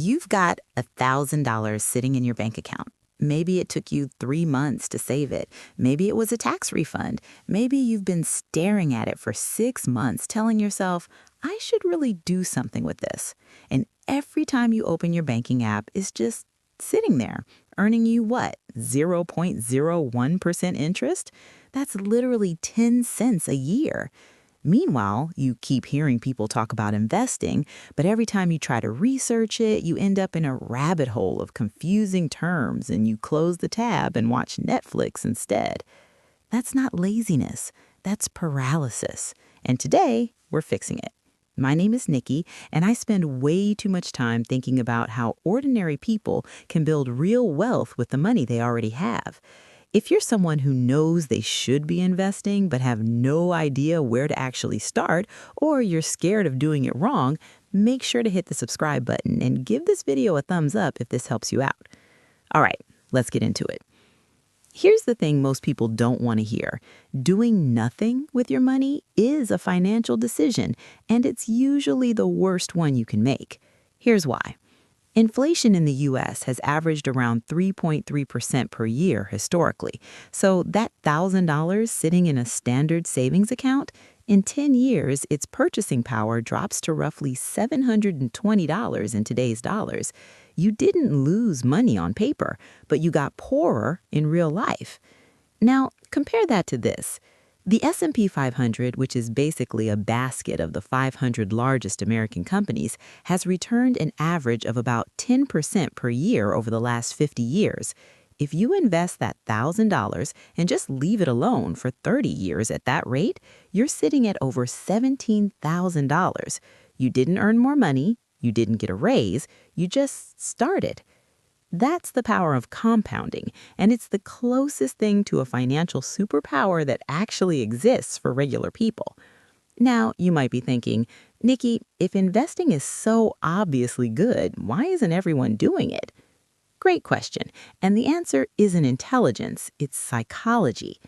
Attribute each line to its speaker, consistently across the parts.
Speaker 1: You've got $1,000 sitting in your bank account. Maybe it took you 3 months to save it. Maybe it was a tax refund. Maybe you've been staring at it for 6 months, telling yourself, I should really do something with this. And every time you open your banking app, it's just sitting there, earning you what? 0.01% interest? That's literally 10 cents a year. Meanwhile, you keep hearing people talk about investing, but every time you try to research it, you end up in a rabbit hole of confusing terms and you close the tab and watch Netflix instead. That's not laziness, that's paralysis. And today, we're fixing it. My name is Nikki, and I spend way too much time thinking about how ordinary people can build real wealth with the money they already have. If you're someone who knows they should be investing but have no idea where to actually start, or you're scared of doing it wrong, make sure to hit the subscribe button and give this video a thumbs up if this helps you out. All right, let's get into it. Here's the thing most people don't want to hear. Doing nothing with your money is a financial decision, and it's usually the worst one you can make. Here's why. Inflation in the U.S. has averaged around 3.3% per year historically. So that $1,000 sitting in a standard savings account, in 10 years, its purchasing power drops to roughly $720 in today's dollars. You didn't lose money on paper, but you got poorer in real life. Now, compare that to this. The S&P 500, which is basically a basket of the 500 largest American companies, has returned an average of about 10% per year over the last 50 years. If you invest that $1,000 and just leave it alone for 30 years at that rate, you're sitting at over $17,000. You didn't earn more money, you didn't get a raise, you just started. That's the power of compounding, and it's the closest thing to a financial superpower that actually exists for regular people. Now, you might be thinking, Nikki, if investing is so obviously good, why isn't everyone doing it? Great question, and the answer isn't intelligence, it's psychology.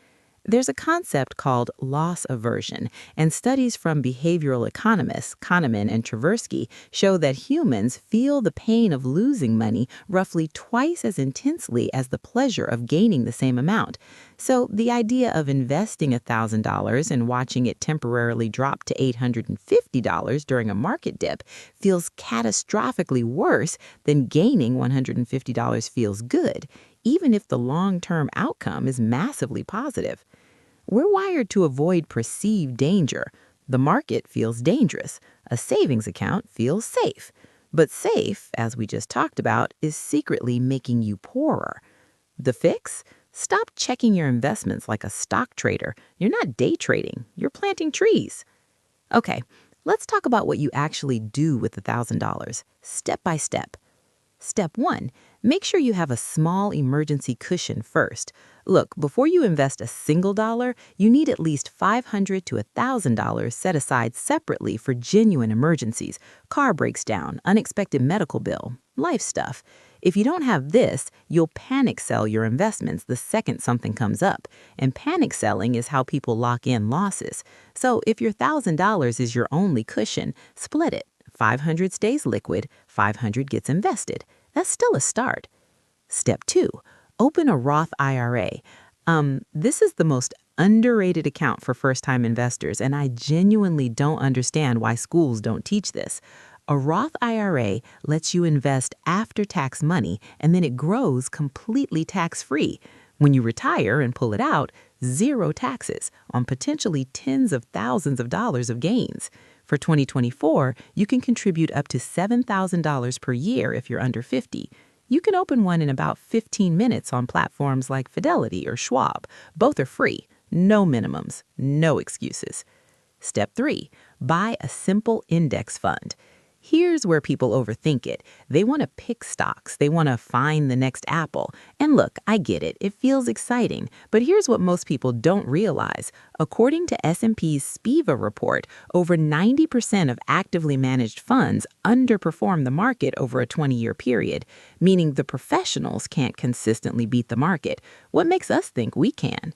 Speaker 1: There's a concept called loss aversion, and studies from behavioral economists Kahneman and Tversky show that humans feel the pain of losing money roughly twice as intensely as the pleasure of gaining the same amount. So the idea of investing $1,000 and watching it temporarily drop to $850 during a market dip feels catastrophically worse than gaining $150 feels good, even if the long-term outcome is massively positive. We're wired to avoid perceived danger. The market feels dangerous. A savings account feels safe. But safe, as we just talked about, is secretly making you poorer. The fix? Stop checking your investments like a stock trader. You're not day trading. You're planting trees. Okay, let's talk about what you actually do with the $1,000, step by step. Step 1, make sure you have a small emergency cushion first. Look, before you invest a single dollar, you need at least $500 to $1,000 set aside separately for genuine emergencies. Car breaks down, unexpected medical bill, life stuff. If you don't have this, you'll panic sell your investments the second something comes up. And panic selling is how people lock in losses. So if your $1,000 is your only cushion, split it. 500 stays liquid, 500 gets invested. That's still a start. Step 2, open a Roth IRA. This is the most underrated account for first-time investors, and I genuinely don't understand why schools don't teach this. A Roth IRA lets you invest after-tax money, and then it grows completely tax-free. When you retire and pull it out, zero taxes on potentially tens of thousands of dollars of gains. For 2024, you can contribute up to $7,000 per year if you're under 50. You can open one in about 15 minutes on platforms like Fidelity or Schwab. Both are free, no minimums, no excuses. Step 3, buy a simple index fund. Here's where people overthink it. They want to pick stocks. They want to find the next Apple. And look, I get it. It feels exciting. But here's what most people don't realize. According to S&P's SPIVA report, over 90% of actively managed funds underperform the market over a 20-year period, meaning the professionals can't consistently beat the market. What makes us think we can?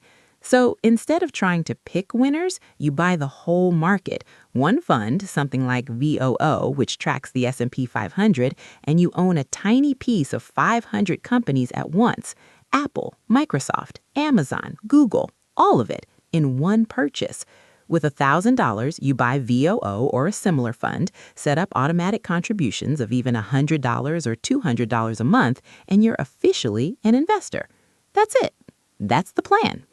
Speaker 1: So instead of trying to pick winners, you buy the whole market. One fund, something like VOO, which tracks the S&P 500, and you own a tiny piece of 500 companies at once. Apple, Microsoft, Amazon, Google, all of it in one purchase. With $1,000, you buy VOO or a similar fund, set up automatic contributions of even $100 or $200 a month, and you're officially an investor. That's it. That's the plan.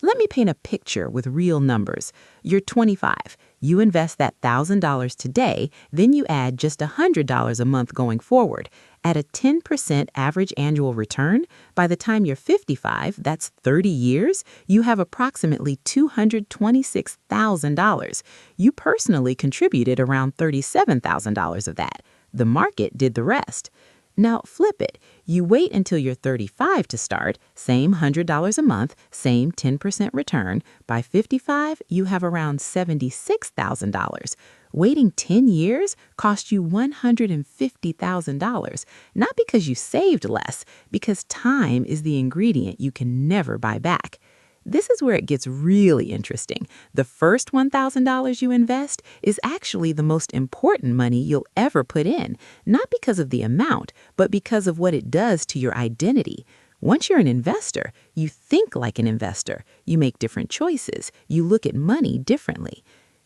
Speaker 1: Let me paint a picture with real numbers. You're 25. You invest that $1,000 today, then you add just $100 a month going forward. At a 10% average annual return, by the time you're 55, that's 30 years, you have approximately $226,000. You personally contributed around $37,000 of that. The market did the rest. Now flip it. You wait until you're 35 to start, same $100 a month, same 10% return. By 55, you have around $76,000. Waiting 10 years cost you $150,000, not because you saved less, because time is the ingredient you can never buy back. This is where it gets really interesting. The first $1,000 you invest is actually the most important money you'll ever put in, not because of the amount, but because of what it does to your identity. Once you're an investor, you think like an investor. You make different choices. You look at money differently.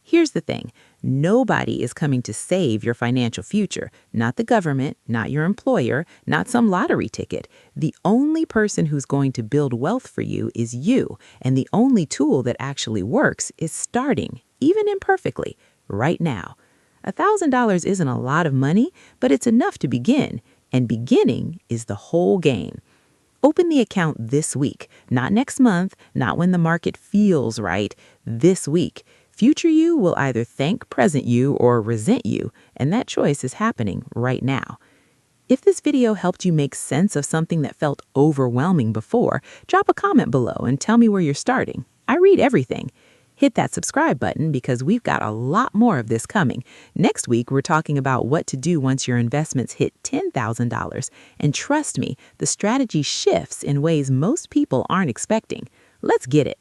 Speaker 1: Here's the thing. Nobody is coming to save your financial future. Not the government, not your employer, not some lottery ticket. The only person who's going to build wealth for you is you. And the only tool that actually works is starting, even imperfectly, right now. $1,000 isn't a lot of money, but it's enough to begin. And beginning is the whole game. Open the account this week, not next month, not when the market feels right, this week. Future you will either thank present you or resent you, and that choice is happening right now. If this video helped you make sense of something that felt overwhelming before, drop a comment below and tell me where you're starting. I read everything. Hit that subscribe button because we've got a lot more of this coming. Next week, we're talking about what to do once your investments hit $10,000. And trust me, the strategy shifts in ways most people aren't expecting. Let's get it.